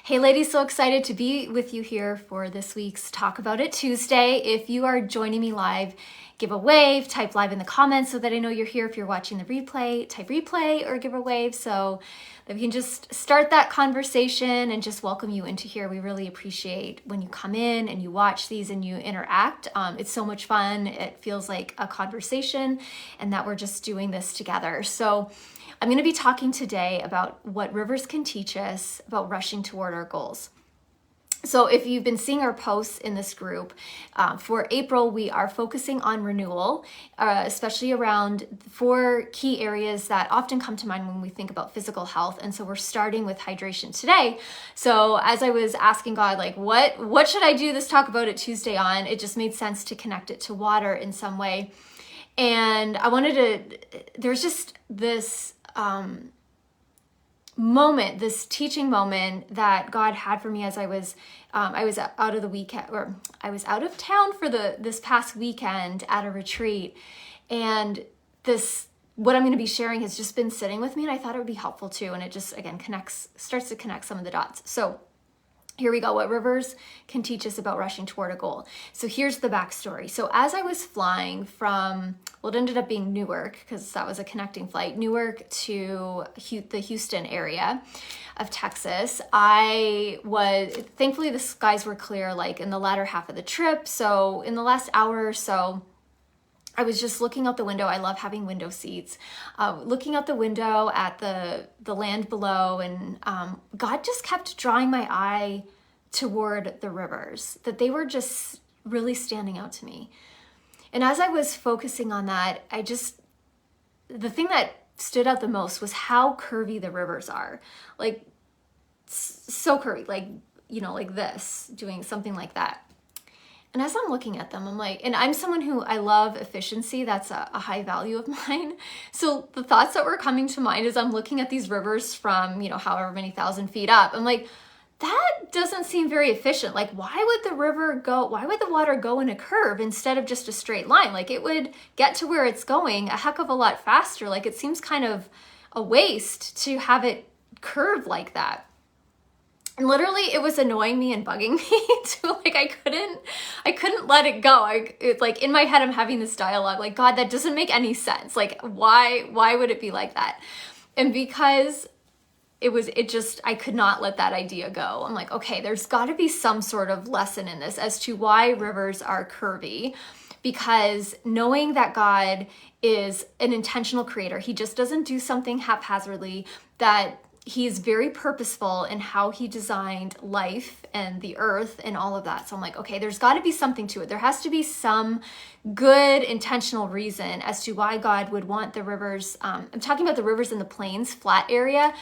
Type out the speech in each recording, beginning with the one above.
Hey ladies, so excited to be with you here for this week's Talk About It Tuesday. If you are joining me live, give a wave, type live in the comments so that I know you're here. If you're watching the replay, type replay or give a wave so that we can just start that conversation and just welcome you into here. We really appreciate when you come in and you watch these and you interact. It's so much fun. It feels like a conversation and that we're just doing this together. So I'm going to be talking today about what rivers can teach us about rushing toward our goals. So if you've been seeing our posts in this group, for April, we are focusing on renewal, especially around 4 key areas that often come to mind when we think about physical health. And so we're starting with hydration today. So as I was asking God, like, what should I do this Talk About It Tuesday on? It just made sense to connect it to water in some way. And I wanted to, there's just this moment, this teaching moment that God had for me as I was out of the weekend, or I was out of town for this past weekend at a retreat, and what I'm going to be sharing has just been sitting with me, and I thought it would be helpful too, and it just again starts to connect some of the dots. So here we go, what rivers can teach us about rushing toward a goal. So here's the backstory. So as I was flying from, it ended up being Newark, because that was a connecting flight, Newark to the Houston area of Texas, thankfully the skies were clear like in the latter half of the trip. So in the last hour or so, I was just looking out the window. I love having window seats. Looking out the window at the land below, and God just kept drawing my eye toward the rivers, that they were just really standing out to me. And as I was focusing on that, the thing that stood out the most was how curvy the rivers are. Like, so curvy, like, like this, doing something like that. And as I'm looking at them, I'm like, and I'm someone who I love efficiency. That's a high value of mine. So the thoughts that were coming to mind as I'm looking at these rivers from, however many thousand feet up, I'm like, that doesn't seem very efficient. Like, why would the water go in a curve instead of just a straight line? Like, it would get to where it's going a heck of a lot faster. Like, it seems kind of a waste to have it curved like that. And literally it was annoying me and bugging me to like, I couldn't let it go. It's like in my head, I'm having this dialogue, like, God, that doesn't make any sense. Like, why would it be like that? And because I could not let that idea go. I'm like, okay, there's gotta be some sort of lesson in this as to why rivers are curvy, because knowing that God is an intentional creator, he just doesn't do something haphazardly, that he is very purposeful in how he designed life and the earth and all of that. So I'm like, okay, there's got to be something to it. There has to be some good intentional reason as to why God would want the rivers. I'm talking about the rivers in the plains, flat area,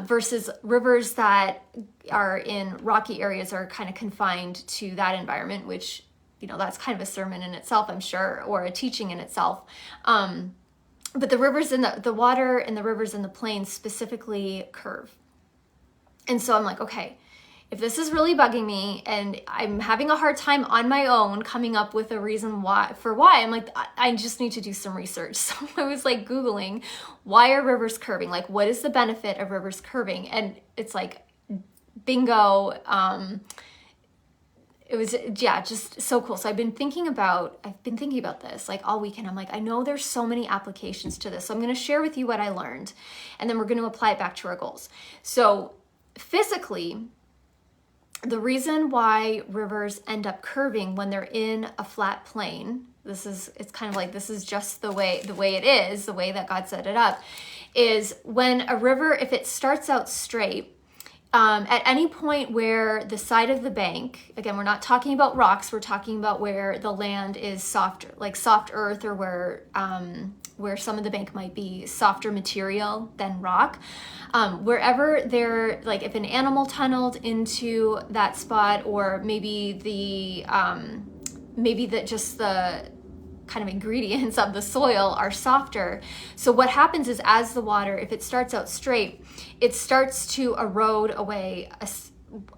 versus rivers that are in rocky areas are kind of confined to that environment, which, that's kind of a sermon in itself, I'm sure, or a teaching in itself. But the rivers in the water and the rivers in the plains specifically curve. And so I'm like, okay, if this is really bugging me and I'm having a hard time on my own coming up with a reason why, I'm like, I just need to do some research. So I was like Googling, why are rivers curving? Like, what is the benefit of rivers curving? And it's like, bingo. It was, just so cool. So I've been thinking about this like all weekend. I'm like, I know there's so many applications to this. So I'm going to share with you what I learned, and then we're going to apply it back to our goals. So physically, the reason why rivers end up curving when they're in a flat plane, it's kind of like, this is just the way it is, the way that God set it up, is when a river, if it starts out straight, at any point where the side of the bank, again, we're not talking about rocks, we're talking about where the land is softer, like soft earth, or where some of the bank might be softer material than rock. Wherever there, like if an animal tunneled into that spot, or maybe the kind of ingredients of the soil are softer. So what happens is, as the water, if it starts out straight, it starts to erode away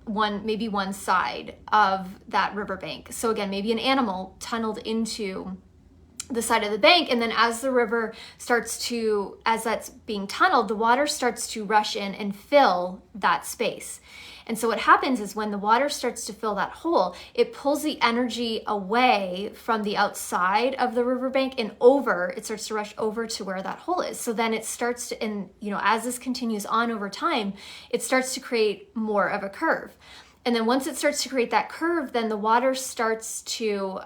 one side of that riverbank. So again, maybe an animal tunneled into the side of the bank. And then as the river starts to, as that's being tunneled, the water starts to rush in and fill that space. And so what happens is when the water starts to fill that hole, it pulls the energy away from the outside of the riverbank and over, it starts to rush over to where that hole is. So then it starts to, and as this continues on over time, it starts to create more of a curve. And then once it starts to create that curve, then the water starts to,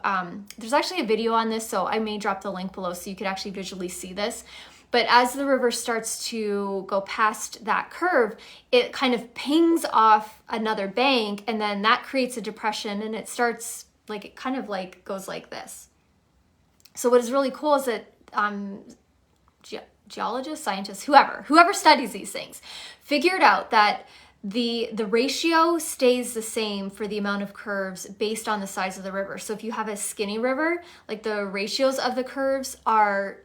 there's actually a video on this, so I may drop the link below so you could actually visually see this. But as the river starts to go past that curve, it kind of pings off another bank, and then that creates a depression, and it starts like, it kind of like goes like this. So what is really cool is that geologists, scientists, whoever studies these things, figured out that the ratio stays the same for the amount of curves based on the size of the river. So if you have a skinny river, like the ratios of the curves are,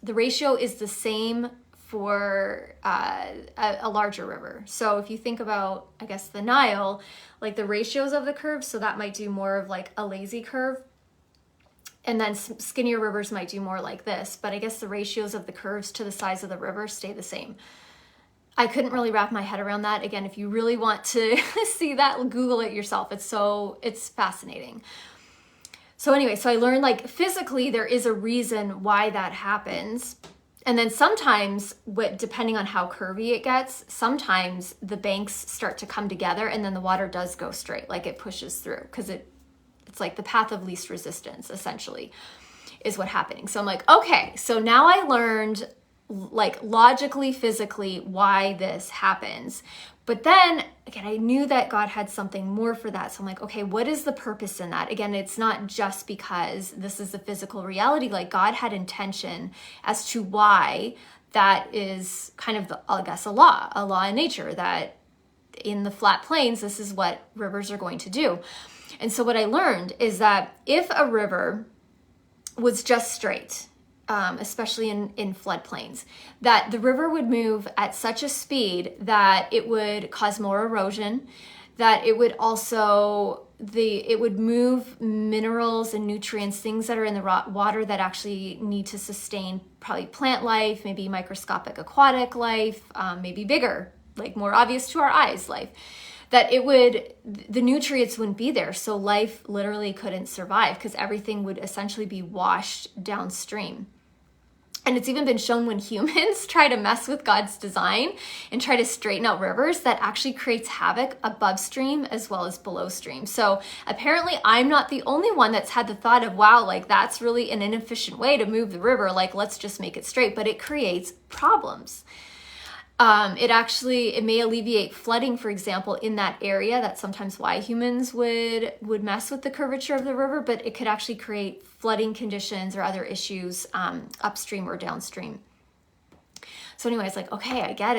the ratio is the same for a larger river. So if you think about, I guess, the Nile, like the ratios of the curves, so that might do more of like a lazy curve. And then skinnier rivers might do more like this. But I guess the ratios of the curves to the size of the river stay the same. I couldn't really wrap my head around that. Again, if you really want to see that, Google it yourself. It's fascinating. So anyway, so I learned like physically there is a reason why that happens. And then sometimes, depending on how curvy it gets, sometimes the banks start to come together and then the water does go straight, like it pushes through, because it's like the path of least resistance, essentially, is what's happening. So I'm like, okay, so now I learned like logically, physically, why this happens. But then again, I knew that God had something more for that. So I'm like, okay, what is the purpose in that? Again, it's not just because this is the physical reality. Like God had intention as to why that is kind of, I guess, a law in nature, that in the flat plains, this is what rivers are going to do. And so what I learned is that if a river was just straight, especially in floodplains, that the river would move at such a speed that it would cause more erosion, that it would also, it would move minerals and nutrients, things that are in the water that actually need to sustain probably plant life, maybe microscopic aquatic life, maybe bigger, like more obvious to our eyes life, that the nutrients wouldn't be there. So life literally couldn't survive because everything would essentially be washed downstream. And it's even been shown when humans try to mess with God's design and try to straighten out rivers, that actually creates havoc above stream as well as below stream. So apparently I'm not the only one that's had the thought of, wow, like that's really an inefficient way to move the river. Like, let's just make it straight, but it creates problems. It may alleviate flooding, for example, in that area. That's sometimes why humans would mess with the curvature of the river, but it could actually create flooding conditions or other issues upstream or downstream. So anyway, it's like, okay, I get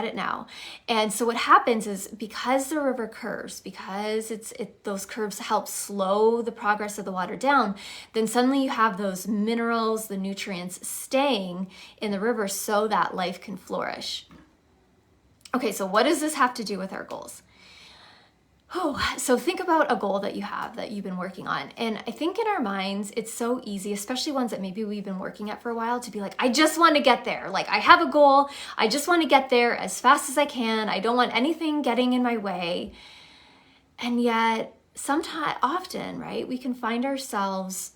it now. And so what happens is, because the river curves, because those curves help slow the progress of the water down, then suddenly you have those minerals, the nutrients staying in the river so that life can flourish. Okay, so what does this have to do with our goals? So think about a goal that you have, that you've been working on. And I think in our minds, it's so easy, especially ones that maybe we've been working at for a while, to be like, I just want to get there. Like, I have a goal. I just want to get there as fast as I can. I don't want anything getting in my way. And yet, often, right, we can find ourselves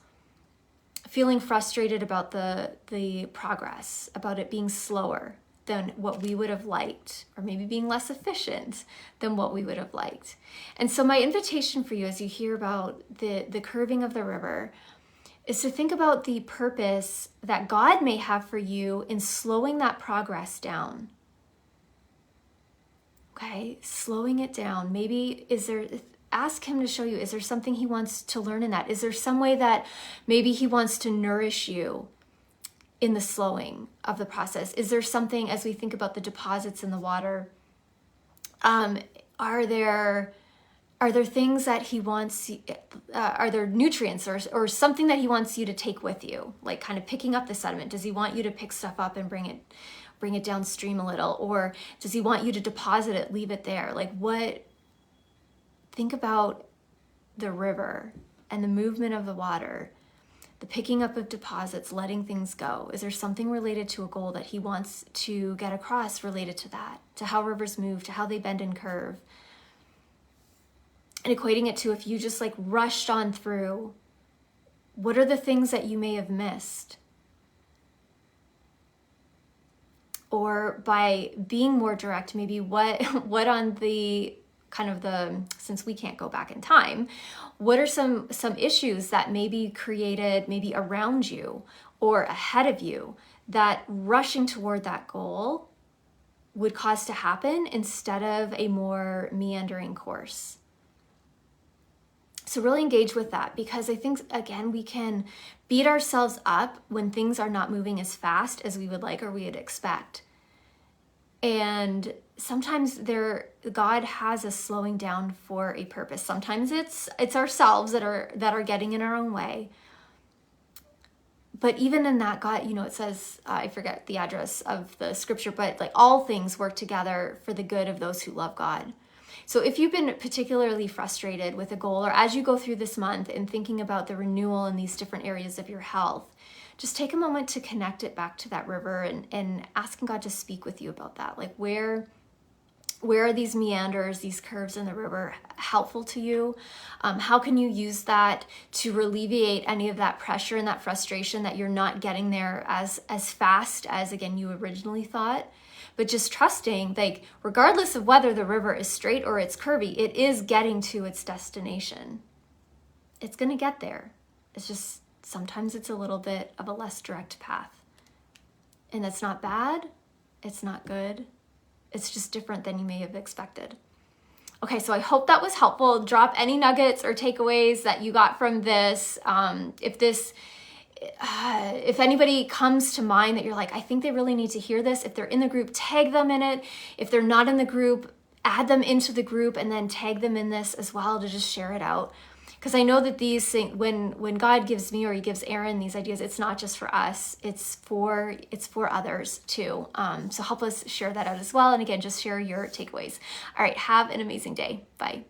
feeling frustrated about the progress, about it being slower than what we would have liked, or maybe being less efficient than what we would have liked. And so my invitation for you, as you hear about the curving of the river, is to think about the purpose that God may have for you in slowing that progress down. Okay, slowing it down. Maybe ask him to show you, is there something he wants to learn in that? Is there some way that maybe he wants to nourish you in the slowing of the process? Is there something, as we think about the deposits in the water, are there things that he wants, are there nutrients or something that he wants you to take with you, like kind of picking up the sediment? Does he want you to pick stuff up and bring it downstream a little? Or does he want you to deposit it, leave it there? Like, think about the river and the movement of the water, the picking up of deposits, letting things go. Is there something related to a goal that he wants to get across related to that, to how rivers move, to how they bend and curve? And equating it to if you just like rushed on through, what are the things that you may have missed? Or by being more direct, maybe what on the kind of the, since we can't go back in time, what are some issues that may be created maybe around you or ahead of you that rushing toward that goal would cause to happen instead of a more meandering course? So really engage with that, because I think, again, we can beat ourselves up when things are not moving as fast as we would like or we would expect. And sometimes God has us slowing down for a purpose. Sometimes it's ourselves that are getting in our own way. But even in that, God, it says, I forget the address of the scripture, but like all things work together for the good of those who love God. So if you've been particularly frustrated with a goal, or as you go through this month and thinking about the renewal in these different areas of your health, just take a moment to connect it back to that river and asking God to speak with you about that. Like where are these meanders, these curves in the river helpful to you? How can you use that to alleviate any of that pressure and that frustration that you're not getting there as fast as, again, you originally thought? But just trusting, like, regardless of whether the river is straight or it's curvy, it is getting to its destination. It's going to get there. It's just, sometimes it's a little bit of a less direct path. And that's not bad. It's not good. It's just different than you may have expected. Okay, so I hope that was helpful. Drop any nuggets or takeaways that you got from this. If anybody comes to mind that you're like, I think they really need to hear this, if they're in the group, tag them in it. If they're not in the group, add them into the group and then tag them in this as well to just share it out. Because I know that these things, when God gives me or he gives Aaron these ideas, it's not just for us, it's for others too. So help us share that out as well. And again, just share your takeaways. All right, have an amazing day. Bye.